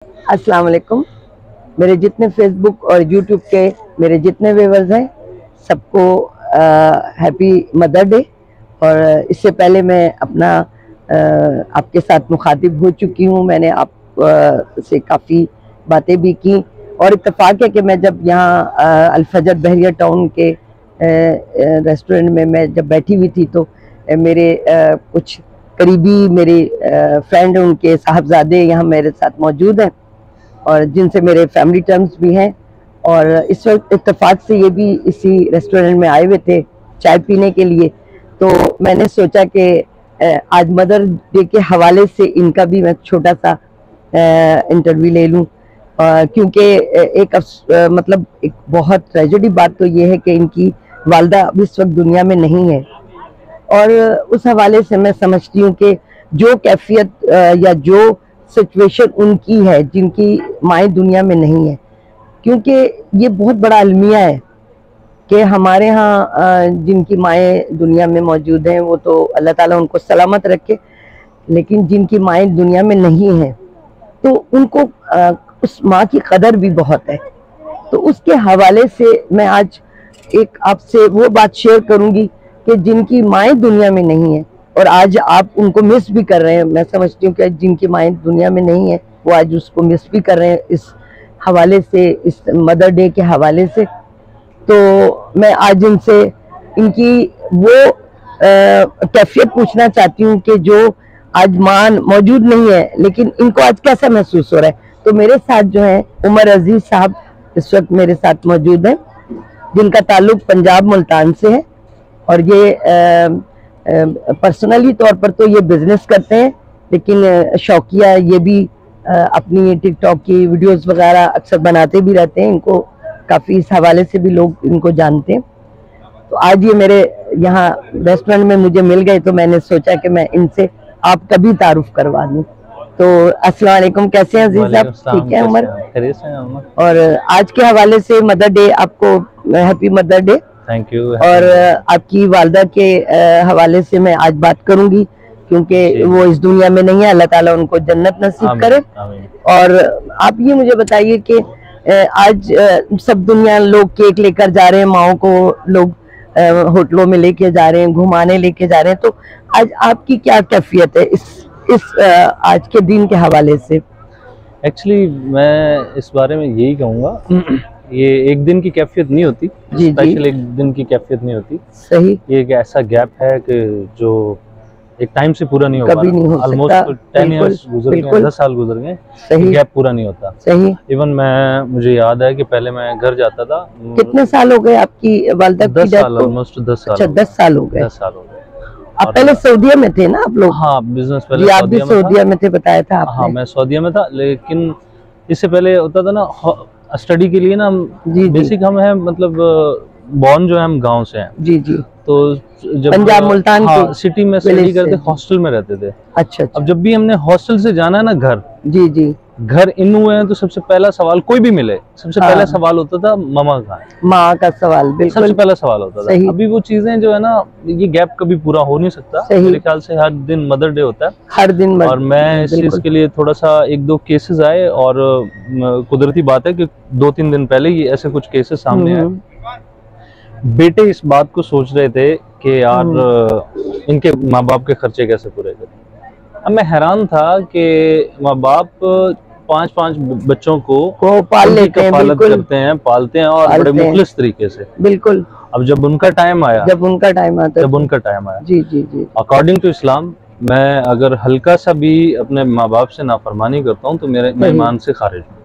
अस्सलाम वालेकुम। मेरे जितने फेसबुक और यूट्यूब के मेरे जितने व्यूअर्स हैं सबको हैप्पी मदर डे। और इससे पहले मैं अपना आपके साथ मुखातिब हो चुकी हूँ। मैंने आप से काफ़ी बातें भी की और इत्तेफाक है कि मैं जब यहाँ अल-फजर बहरिया टाउन के रेस्टोरेंट में मैं जब बैठी हुई थी तो मेरे कुछ करीबी मेरे फ्रेंड उनके साहबजादे यहाँ मेरे साथ मौजूद हैं और जिनसे मेरे फैमिली टर्म्स भी हैं। और इस वक्त इत्तेफाक से ये भी इसी रेस्टोरेंट में आए हुए थे चाय पीने के लिए। तो मैंने सोचा कि आज मदर डे के हवाले से इनका भी मैं छोटा सा इंटरव्यू ले लूं, क्योंकि मतलब एक बहुत ट्रेजेडी बात तो ये है कि इनकी वालदा अब इस वक्त दुनिया में नहीं है। और उस हवाले से मैं समझती हूँ कि जो कैफियत या जो सिचुएशन उनकी है जिनकी माएँ दुनिया में नहीं है, क्योंकि ये बहुत बड़ा अलमिया है कि हमारे यहाँ जिनकी माएँ दुनिया में मौजूद हैं वो तो अल्लाह ताला उनको सलामत रखे, लेकिन जिनकी माएँ दुनिया में नहीं हैं तो उनको उस माँ की कदर भी बहुत है। तो उसके हवाले से मैं आज एक आपसे वो बात शेयर करूँगी कि जिनकी माएँ दुनिया में नहीं है और आज आप उनको मिस भी कर रहे हैं। मैं समझती हूँ कि जिनकी माएँ दुनिया में नहीं है वो आज उसको मिस भी कर रहे हैं इस हवाले से, इस मदर डे के हवाले से। तो मैं आज इनसे इनकी वो कैफियत पूछना चाहती हूँ कि जो आज माँ मौजूद नहीं है लेकिन इनको आज कैसा महसूस हो रहा है। तो मेरे साथ जो है उमर अजीज साहब इस वक्त मेरे साथ मौजूद हैं, जिनका ताल्लुक पंजाब मुल्तान से है और ये पर्सनली तौर पर तो ये बिजनेस करते हैं, लेकिन शौकिया ये भी अपनी टिकटॉक की वीडियोस वगैरह अक्सर बनाते भी रहते हैं। इनको काफ़ी इस हवाले से भी लोग इनको जानते हैं। तो आज ये मेरे यहाँ रेस्टोरेंट में मुझे मिल गए तो मैंने सोचा कि मैं इनसे आपका भी तारुफ करवा दूँ। तो अस्सलाम वालेकुम, कैसे हैं अजीज साहब? ठीक है उमर? और आज के हवाले से मदर डे, आपको happy mother day. Thank you. और आपकी वालदा के हवाले से मैं आज बात करूंगी क्योंकि वो इस दुनिया में नहीं है, अल्लाह ताला उनको जन्नत नसीब करे। और आप ये मुझे बताइए कि आज सब दुनिया लोग केक लेकर जा रहे हैं, माओ को लोग होटलों में लेके जा रहे हैं, घुमाने लेके जा रहे हैं। तो आज आपकी क्या कैफियत है इस आज के दिन के हवाले से? एक्चुअली मैं इस बारे में यही कहूँगा, ये एक दिन की कैफियत नहीं होती, स्पेशल एक दिन की कैफियत नहीं होती। सही, ये एक ऐसा गैप है कि जो एक टाइम से पूरा नहीं हो कभी नहीं हो सकता। ऑलमोस्ट 10 इयर्स गुजर गए, 10 साल गुजर गए, सही, गैप पूरा नहीं होता। सही। इवन मुझे याद है कि पहले मैं घर जाता था। कितने साल हो गए आपकी वालदा की? 10 साल, ऑलमोस्ट 10 साल। अच्छा, 10 साल हो गए। 10 साल हो गए। आप पहले सऊदीया में थे ना आप लोग? हाँ, बिजनेस पहले आप भी सऊदीया में थे, बताया था आपने। हाँ, मैं सऊदीया में था, लेकिन इससे पहले होता था ना स्टडी के लिए ना, बेसिक हम हैं मतलब बॉर्न जो है हम गांव से हैं। जी जी। तो जब पंजाब मुल्तान हाँ, सिटी में स्टडी करते, हॉस्टल में रहते थे। अच्छा। अब जब भी हमने हॉस्टल से जाना है ना घर, जी जी, घर इन हुए हैं तो सबसे पहला सवाल, कोई भी मिले सबसे पहला सवाल होता था मामा कहाँ है? माँ का सवाल बिल्कुल सबसे पहला सवाल होता था। अभी वो चीजें जो है ना, ये गैप कभी पूरा हो नहीं सकता। मेरे ख्याल से हर दिन मदर डे होता है, हर दिन। और मैं इस चीज के लिए थोड़ा सा 1-2 केसेस आए और कुदरती बात है कि 2-3 दिन पहले ये ऐसे कुछ केसेस सामने आए। बेटे इस बात को सोच रहे थे कि यार इनके माँ बाप के खर्चे कैसे पूरे करें। अब मैं हैरान था कि माँ बाप 5-5 बच्चों को पाल लेते हैं, करते हैं, पालते हैं और बड़े मुखलिस तरीके से। बिल्कुल। अब जब उनका टाइम आया, जी जी जी, अकॉर्डिंग टू इस्लाम, मैं अगर हल्का सा भी अपने माँ बाप से नाफरमानी करता हूँ तो मैं ईमान से खारिज हूँ,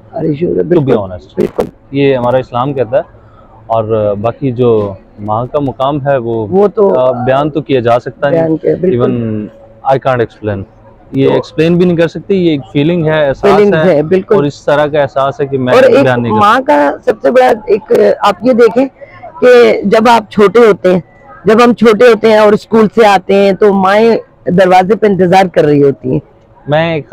टू बी ऑनेस्ट। ये हमारा इस्लाम कहता है। और बाकी जो माँ का मुकाम है वो तो बयान तो किया जा सकता नहीं। इवन आई कांट एक्सप्लेन, ये एक्सप्लेन भी नहीं कर सकती। ये एक फीलिंग है, एहसास है, बिल्कुल। और इस तरह का एहसास है कि मैं बयान नहीं कर सकता। माँ का सबसे बड़ा एक आप ये देखें कि जब आप छोटे होते हैं, जब हम छोटे होते हैं और स्कूल से आते हैं तो माएँ दरवाजे पे इंतजार कर रही होती हैं। मैं एक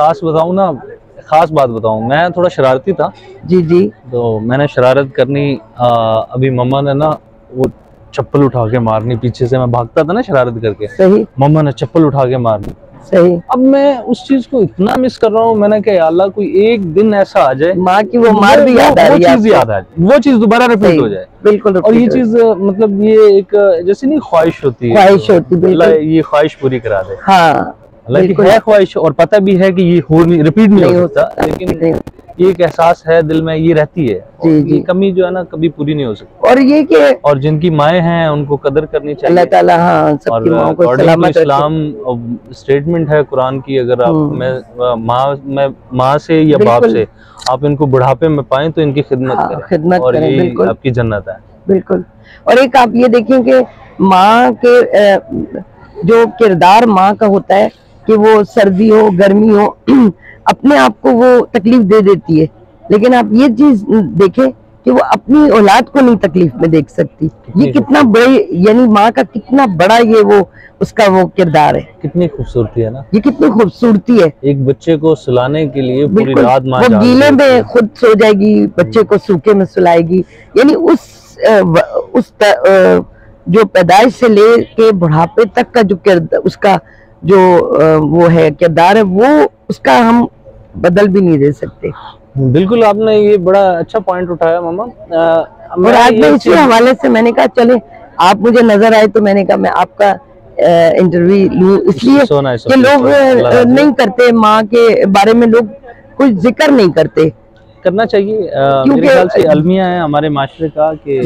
खास बात बताऊं, मैं थोड़ा शरारती था। जी जी। तो मैंने शरारत करनी, अभी मम्मा ने ना वो चप्पल उठा के मारनी पीछे से। मैं भागता था ना शरारत करके, सही। मम्मा ने चप्पल उठा के मारनी। सही। अब मैं उस चीज को इतना मिस कर रहा हूँ, मैंने कहा अल्लाह कोई एक दिन ऐसा आ जाए माँ की वो मार भी याद आ रही है, वो चीज याद आ जाए, वो चीज दोबारा रिपीट हो जाए। बिल्कुल। और ये चीज मतलब ये एक जैसे नहीं ख्वाहिश होती है, अल्लाह ये ख्वाहिश पूरी करा दे। हाँ, हालांकि है ख्वाहिश और पता भी है कि ये हो नहीं, रिपीट नहीं हो सकता, लेकिन ये एक एहसास है दिल में, ये रहती है। ये कमी जो है ना कभी पूरी नहीं हो सकती। और ये कि और जिनकी माएँ हैं उनको कदर करनी चाहिए। अल्लाह ताला हाँ सबकी माओं को सलामत रखे। इस्लाम स्टेटमेंट है कुरान की, अगर आप माँ से या बाप से आप इनको बुढ़ापे में पाएं तो इनकी खिदमत और ये आपकी जन्नत है। बिल्कुल। और एक आप ये देखें कि माँ के जो किरदार माँ का होता है कि वो सर्दी हो गर्मी हो अपने आप को वो तकलीफ दे देती है, लेकिन आप ये चीज देखें कि वो अपनी औलाद को नहीं तकलीफ में देख सकती। ये कितना बड़े, यानी माँ का कितना बड़ा ये वो उसका वो किरदार है। कितनी खूबसूरती है ना, ये कितनी खूबसूरती है। एक बच्चे को सुलाने के लिए पूरी रात माँ वो गीले में खुद सो जाएगी, बच्चे को सूखे में सुलाएगी। यानी उस जो पैदाइश से लेके बुढ़ापे तक का जो किरदार, उसका जो वो है किरदार है, वो उसका हम बदल भी नहीं दे सकते। बिल्कुल, आपने ये बड़ा अच्छा पॉइंट उठाया मामा। और आज मैं इसी हवाले से मैंने कहा चले आप मुझे नजर आए तो मैंने कहा मैं आपका इंटरव्यू लूं, इसलिए कि लोग नहीं करते माँ के बारे में, लोग कुछ जिक्र नहीं करते। करना चाहिए। मेरे ख्याल से अलमिया है हमारे माशरे का कि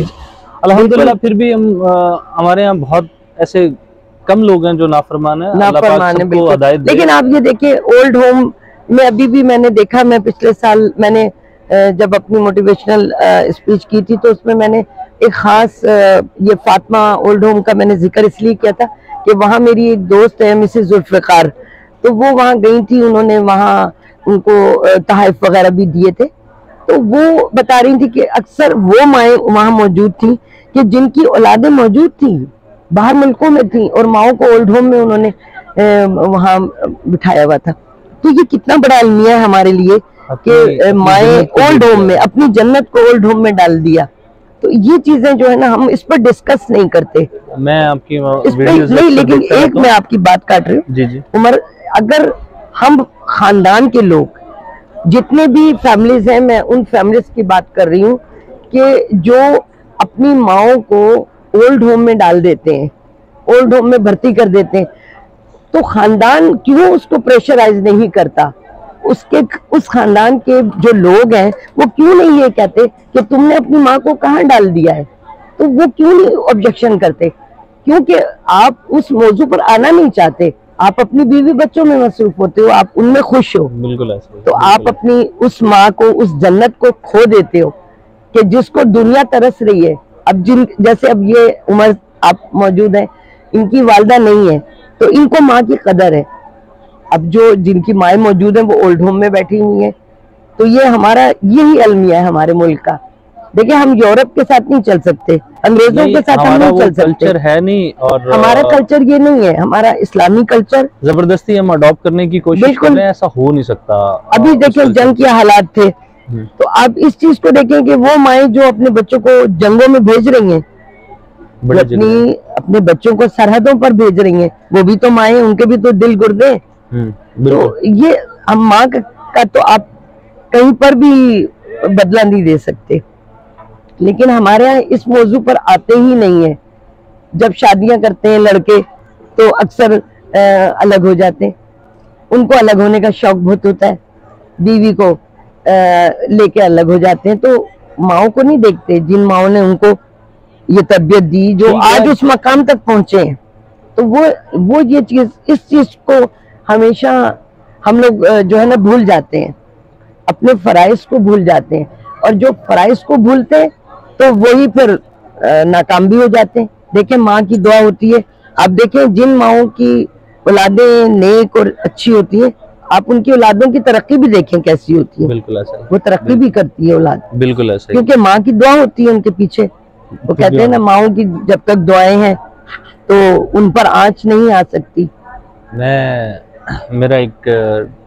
अल्हम्दुलिल्लाह फिर भी हम हमारे यहाँ बहुत ऐसे कम लोग हैं जो नाफरमान है। लेकिन आप ये देखिए ओल्ड होम में अभी भी मैंने देखा, मैं पिछले साल मैंने जब अपनी मोटिवेशनल स्पीच की थी तो उसमें मैंने एक खास ये फातिमा ओल्ड होम का मैंने जिक्र इसलिए किया था कि वहाँ मेरी एक दोस्त है मिसेस जुल्फ़िकार, तो वो वहाँ गई थी, उन्होंने वहाँ उनको तहफ़ वगैरह भी दिए थे। तो वो बता रही थी कि अक्सर वो माएँ वहाँ मौजूद थी कि जिनकी औलादें मौजूद थी, बाहर मुल्कों में थी, और माओ को ओल्ड होम में उन्होंने वहाँ बिठाया हुआ था। तो ये कितना बड़ा अलमिया है हमारे लिए कि माए ओल्ड होम में अपनी जन्नत को ओल्ड होम में डाल दिया। तो ये चीजें जो है ना हम इस पर डिस्कस नहीं करते। मैं आपकी नहीं, लेकिन एक मैं आपकी बात काट रही हूँ जी। उमर, अगर हम खानदान के लोग जितने भी फैमिलीज हैं, मैं उन फैमिलीज की बात कर रही हूँ कि जो अपनी माओ को ओल्ड होम में डाल देते हैं, ओल्ड होम में भर्ती कर देते हैं, तो खानदान क्यों उसको प्रेशराइज नहीं करता? उस खानदान के जो लोग हैं वो क्यों नहीं ये कहते कि तुमने अपनी माँ को कहाँ डाल दिया है? तो वो क्यों नहीं ऑब्जेक्शन करते? क्योंकि आप उस मौजू पर आना नहीं चाहते, आप अपनी बीवी बच्चों में मसरूफ होते हो, आप उनमें खुश हो। बिल्कुल ऐसा। तो आप अपनी उस माँ को, उस जन्नत को खो देते हो कि जिसको दुनिया तरस रही है। अब जैसे अब ये उमर आप मौजूद हैं, इनकी वालदा नहीं है तो इनको माँ की कदर है। अब जो जिनकी माएँ मौजूद हैं वो ओल्ड होम में बैठी हुई हैं। तो ये हमारा यही अलमिया है हमारे मुल्क का। देखिए हम यूरोप के साथ नहीं चल सकते, अंग्रेजों के साथ हम नहीं चल सकते, कल्चर है नहीं, और हमारा कल्चर ये नहीं है, हमारा इस्लामी कल्चर जबरदस्ती हम अडॉप्ट करने की कोशिश कर रहे हैं, ऐसा हो नहीं सकता। अभी देखिए जंग के हालात थे, तो आप इस चीज को देखें कि वो माएँ जो अपने बच्चों को जंगों में भेज रही हैं, अपने बच्चों को सरहदों पर भेज रही हैं, वो भी तो माएँ, उनके भी तो दिल गुर्दे। तो ये हम माँ का तो आप कहीं पर भी बदला नहीं दे सकते, लेकिन हमारे यहाँ इस मौजू पर आते ही नहीं है। जब शादियां करते हैं लड़के तो अक्सर अलग हो जाते हैं, उनको अलग होने का शौक बहुत होता है, बीवी को लेके अलग हो जाते हैं। तो माओ को नहीं देखते जिन माओ ने उनको ये तरबियत दी, जो आज उस मकाम तक पहुंचे हैं। तो वो ये चीज, इस चीज को हमेशा हम लोग जो है ना भूल जाते हैं, अपने फराइज को भूल जाते हैं, और जो फराइज को भूलते हैं तो वही फिर नाकाम भी हो जाते हैं। देखें माँ की दुआ होती है, आप देखें जिन माओं की औलादें नेक और अच्छी होती है, आप उनकी औलादों की तरक्की भी देखें कैसी होती है। बिल्कुल ऐसा, वो तरक्की भी करती है औलाद, बिल्कुल ऐसा, क्योंकि माँ की दुआ होती है उनके पीछे। वो कहते हैं ना माओं की जब तक दुआएं हैं तो उन पर आंच नहीं आ सकती। मेरा एक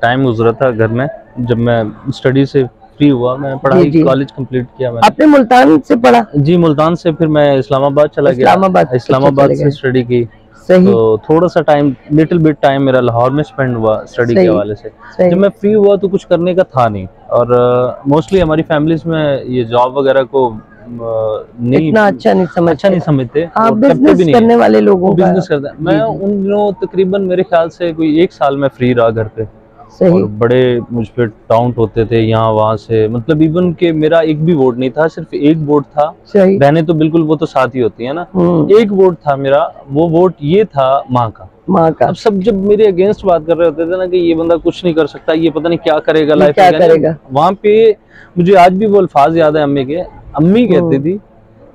टाइम गुजरा था घर में, जब मैं स्टडी से फ्री हुआ, मैंने पढ़ाई कॉलेज कंप्लीट किया। मैंने आपने मुल्तान से पढ़ा? जी, मुल्तान से फिर मैं इस्लामाबाद चला गया, इस्लामाबाद से स्टडी की। तो थोड़ा सा टाइम, लिटिल बिट टाइम मेरा लाहौर में स्पेंड हुआ स्टडी के हवाले से। जब मैं फ्री हुआ तो कुछ करने का था नहीं, और मोस्टली हमारी फैमिलीज में ये जॉब वगैरह को नहीं, इतना अच्छा नहीं समझते। हाँ, बिजनेस करने वाले लोगों का बिजनेस करते हैं। मैं उन दिनों तकरीबन मेरे ख्याल से कोई 1 साल में फ्री रहा घर पे, और बड़े मुझ पे टाउंट होते थे यहाँ वहाँ से, मतलब इवन के मेरा एक भी वोट नहीं था, सिर्फ एक वोट था। बहनें तो बिल्कुल वो तो साथ ही होती है ना, एक वोट था मेरा, वो वोट ये था माँ का। अब सब जब मेरे अगेंस्ट बात कर रहे होते थे ना कि ये बंदा कुछ नहीं कर सकता, ये पता नहीं क्या करेगा लाइफ में, वहाँ पे मुझे आज भी वो अल्फाज याद है अम्मी के। अम्मी कहती थी,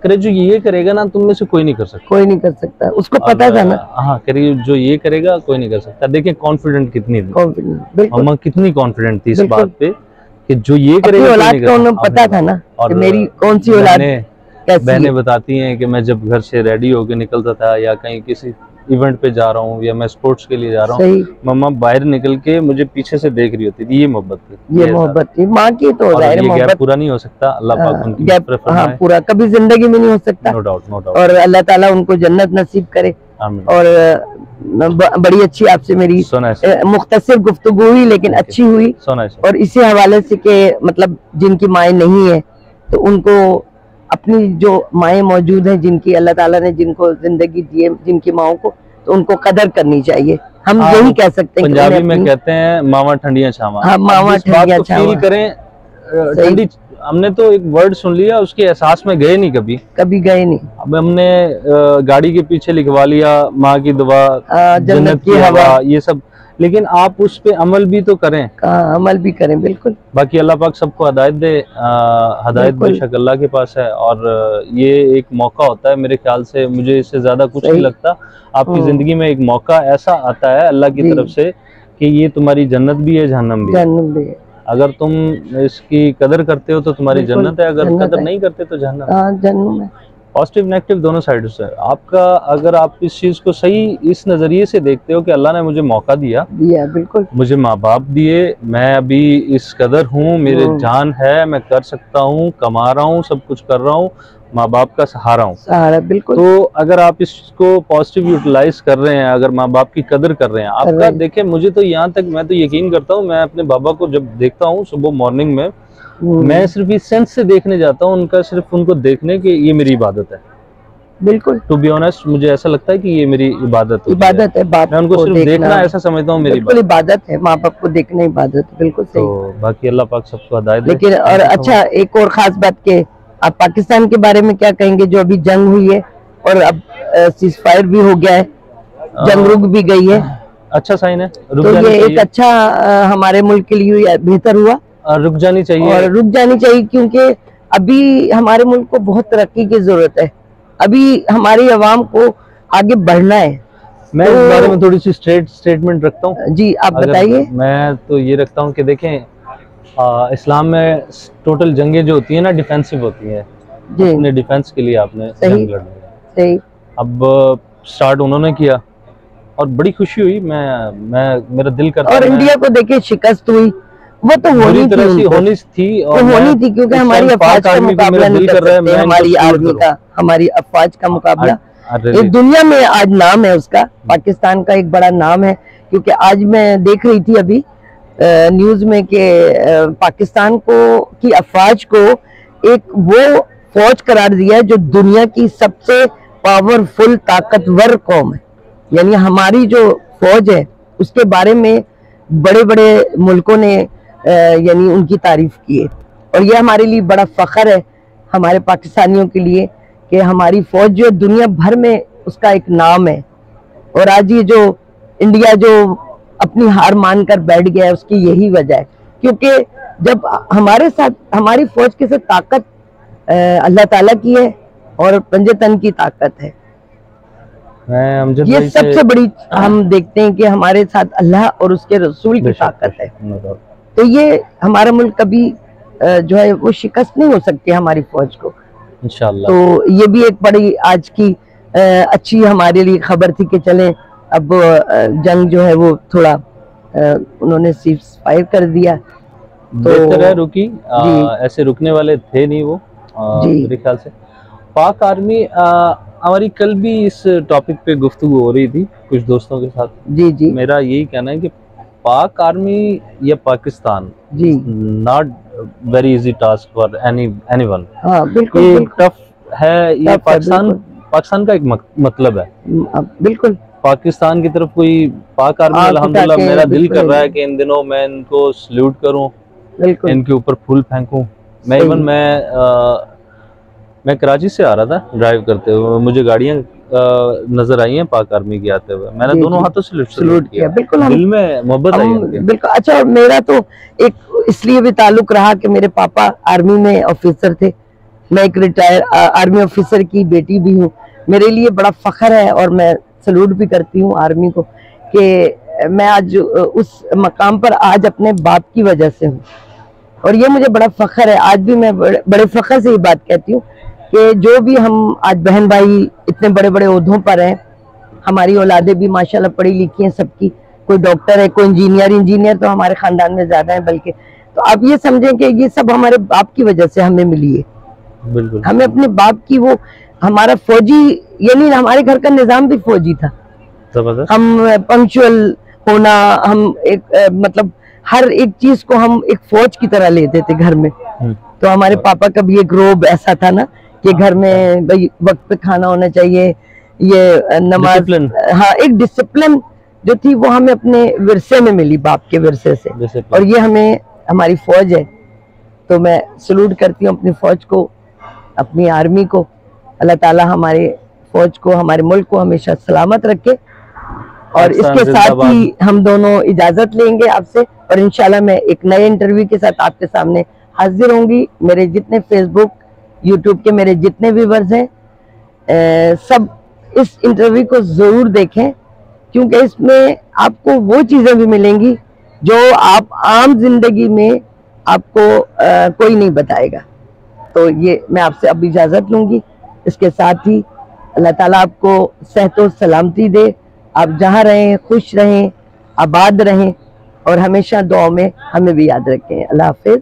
करे जो ये करेगा ना तुम में से कोई नहीं कर सकता, कोई नहीं कर सकता, उसको पता था ना। हाँ, करे जो ये करेगा कोई नहीं कर सकता। देखिए कॉन्फिडेंट कितनी थी अम्मा, कितनी कॉन्फिडेंट थी इस बात पे कि जो ये करेगा औलाद को उन्हें पता था ना कि मेरी कौन सी औलाद। बहनें बताती हैं कि मैं जब घर से रेडी होकर निकलता था या कहीं किसी इवेंट पे जा रहा हूँ या मैं स्पोर्ट्स के लिए जा रहा हूँ, मम्मा बाहर निकल के मुझे पीछे से देख रही होती थी। ये मोहब्बत थी, ये मोहब्बत थी माँ की। तो जाहिर है मोहब्बत पूरा नहीं हो सकता, अल्लाह पाक उनकी गैप पूरा कभी जिंदगी में नहीं हो सकता। No doubt, no doubt. और अल्लाह ताला उनको जन्नत नसीब करे। और बड़ी अच्छी आपसे मेरी मुख्तसर गुफ्तगू हुई, लेकिन अच्छी हुई। और इसी हवाले से के मतलब जिनकी माएँ नहीं है तो उनको अपनी जो माएँ मौजूद हैं, जिनकी अल्लाह ताला ने जिनको जिंदगी दी है, जिनकी माओं को, तो उनको कदर करनी चाहिए। हम यही कह सकते हैं। पंजाबी में कहते हैं मावा ठंडियां छावा। हाँ, मावा ठंडियां छावा। फील करें ठंडी। हमने तो एक वर्ड सुन लिया, उसके एहसास में गए नहीं, कभी गए नहीं। अब हमने गाड़ी के पीछे लिखवा लिया माँ की दुआ, जन्नत की हवा, ये सब, लेकिन आप उस पे अमल भी तो करें। अमल भी करें, बिल्कुल। बाकी अल्लाह पाक सबको हिदायत दे। हिदायत बेशक अल्लाह के पास है, और ये एक मौका होता है मेरे ख्याल से, मुझे इससे ज्यादा कुछ नहीं लगता। आपकी जिंदगी में एक मौका ऐसा आता है अल्लाह की तरफ से कि ये तुम्हारी जन्नत भी है, जहन्नम भी है। अगर तुम इसकी कदर करते हो तो तुम्हारी जन्नत है, अगर कदर नहीं करते तो जहन्नम है। पॉजिटिव नेगेटिव दोनों साइड से आपका, अगर आप इस चीज को सही इस नजरिए से देखते हो कि अल्लाह ने मुझे मौका दिया, बिल्कुल, मुझे माँ बाप दिए, मैं अभी इस कदर हूँ, मेरे जान है, मैं कर सकता हूँ, कमा रहा हूँ, सब कुछ कर रहा हूँ, माँ बाप का सहारा हूँ, बिल्कुल। तो अगर आप इसको पॉजिटिव यूटिलाइज कर रहे हैं, अगर माँ बाप की कदर कर रहे हैं आपका, देखें मुझे तो यहाँ तक, मैं तो यकीन करता हूँ, मैं अपने बाबा को जब देखता हूँ सुबह मॉर्निंग में, मैं सिर्फ इस सेंस से देखने जाता हूँ उनका, सिर्फ उनको देखने की ये मेरी इबादत है। बिल्कुल, टू बी ऑनेस्ट मुझे ऐसा लगता है कि ये मेरी इबादत है। मैं उनको सिर्फ देखना ऐसा समझता हूँ मेरी इबादत है, माँ बाप को देखना इबादत है, बिल्कुल सही। तो बाकी अल्लाह पाक सबको हिदायत दे। लेकिन और अच्छा, एक और खास बात के आप पाकिस्तान के बारे में क्या कहेंगे, जो अभी जंग हुई है और अब सीज फायर भी हो गया है, जंग रुक भी गई है, अच्छा साइन है। तो ये एक अच्छा हमारे मुल्क के लिए बेहतर हुआ, रुक जानी चाहिए, और रुक जानी चाहिए, क्योंकि अभी हमारे मुल्क को बहुत तरक्की की जरूरत है, अभी हमारी आवाम को आगे बढ़ना है। मैं इस बारे में थोड़ी सी स्टेटमेंट रखता हूँ। जी, आप बताइए। मैं तो ये रखता हूँ कि देखें, इस्लाम में टोटल जंगें जो होती है ना, डिफेंसिव होती है, अपने डिफेंस के लिए आपने जंग लड़नी है। अब स्टार्ट उन्होंने किया और बड़ी खुशी हुई, मेरा दिल करता, और इंडिया को देखे शिकस्त हुई, वो तो होनी थी, क्योंकि हमारी अफवाज का मुकाबला नहीं कर सकते, हमारी आर्मी का, हमारी अफवाज का मुकाबला। एक दुनिया में आज नाम है उसका, पाकिस्तान का एक बड़ा नाम है, क्योंकि आज मैं देख रही थी अभी न्यूज में कि पाकिस्तान की अफवाज को एक वो फौज करार दिया है जो दुनिया की सबसे पावरफुल ताकतवर कौम है। यानी हमारी जो फौज है उसके बारे में बड़े बड़े मुल्कों ने यानी उनकी तारीफ की है, और ये हमारे लिए बड़ा फख्र है, हमारे पाकिस्तानियों के लिए, कि हमारी फौज जो दुनिया भर में उसका एक नाम है। और आज ये जो इंडिया जो अपनी हार मानकर बैठ गया है, उसकी यही वजह है, क्योंकि जब हमारे साथ हमारी फौज के साथ ताकत अल्लाह ताला की है और पंजे तन की ताकत है। ये सबसे बड़ी हम देखते हैं कि हमारे साथ अल्लाह और उसके रसूल की ताकत है। तो ये हमारा मुल्क कभी जो है वो शिकस्त नहीं हो सकती हमारी फौज को, इंशाअल्लाह। तो ये भी एक बड़ी आज की अच्छी हमारे लिए खबर थी कि चलें अब जंग जो है वो थोड़ा उन्होंने सीज फायर कर दिया, तो बेहतर है रुकी। ऐसे रुकने वाले थे नहीं वो, मेरे ख्याल से। पाक आर्मी हमारी कल भी इस टॉपिक पे गुफ्तगू हो रही थी कुछ दोस्तों के साथ। जी जी। मेरा यही कहना है कि पाक आर्मी या पाकिस्तान जी not very easy task for anyone. हाँ, बिल्कुल, ये टफ है। ये पाकिस्तान का एक मतलब है। बिल्कुल। पाकिस्तान की तरफ कोई पाक आर्मी, अल्हम्दुलिल्लाह मेरा दिल कर रहा है कि इन दिनों मैं इनको सल्यूट करूं, इनके ऊपर फूल फेंकूं। मैं कराची से आ रहा था ड्राइव करते हुए, मुझे गाड़ियां नजर आई हैं पाक आर्मी की आते हुए, मैंने दोनों हाथों से सल्यूट किया। बिल्कुल, दिल में मोहब्बत आई। बिल्कुल। अच्छा, मेरा तो एक इसलिए भी ताल्लुक रहा कि मेरे पापा आर्मी में ऑफिसर थे। मैं एक रिटायर आर्मी ऑफिसर की बेटी भी हूँ। मेरे लिए बड़ा फख्र है और मैं सल्यूट भी करती हूँ आर्मी को कि मैं आज उस मकाम पर आज अपने बाप की वजह से हूँ, और ये मुझे बड़ा फख्र है। आज भी मैं बड़े फख्र से ये बात कहती हूँ कि जो भी हम आज बहन भाई इतने बड़े बड़े ओहदों पर हैं, हमारी औलादें भी माशाल्लाह पढ़ी लिखी हैं सबकी, कोई डॉक्टर है, कोई इंजीनियर तो हमारे खानदान में ज्यादा है बल्कि। तो आप ये समझें कि ये सब हमारे बाप की वजह से हमें मिली है। बिल्कुल। हमें अपने बाप की वो हमारा फौजी, यानी हमारे घर का निजाम भी फौजी था। हम पंक्चुअल होना, हम एक मतलब हर एक चीज को हम एक फौज की तरह लेते थे घर में। तो हमारे पापा का भी एक रोब ऐसा था ना कि घर में भाई वक्त पे खाना होना चाहिए, ये नमाज, हाँ, एक डिसिप्लिन जो थी वो हमें अपने विरसे में मिली, बाप के विरसे से, और ये हमें हमारी फौज है। तो मैं सल्यूट करती हूँ अपनी फौज को, अपनी आर्मी को। अल्लाह ताला हमारे फौज को, हमारे मुल्क को हमेशा सलामत रखे। और इसके साथ ही हम दोनों इजाजत लेंगे आपसे, और इंशाल्लाह मैं एक नए इंटरव्यू के साथ आपके सामने हाजिर होंगी। मेरे जितने फेसबुक यूट्यूब के मेरे जितने व्यूअर्स हैं, सब इस इंटरव्यू को जरूर देखें, क्योंकि इसमें आपको वो चीजें भी मिलेंगी जो आप आम जिंदगी में आपको कोई नहीं बताएगा। तो ये मैं आपसे अब इजाजत लूंगी। इसके साथ ही अल्लाह ताला आपको सेहत और सलामती दे, आप जहाँ रहें खुश रहें, आबाद रहें, और हमेशा दुआ में हमें भी याद रखें। अल्लाह हाफिज।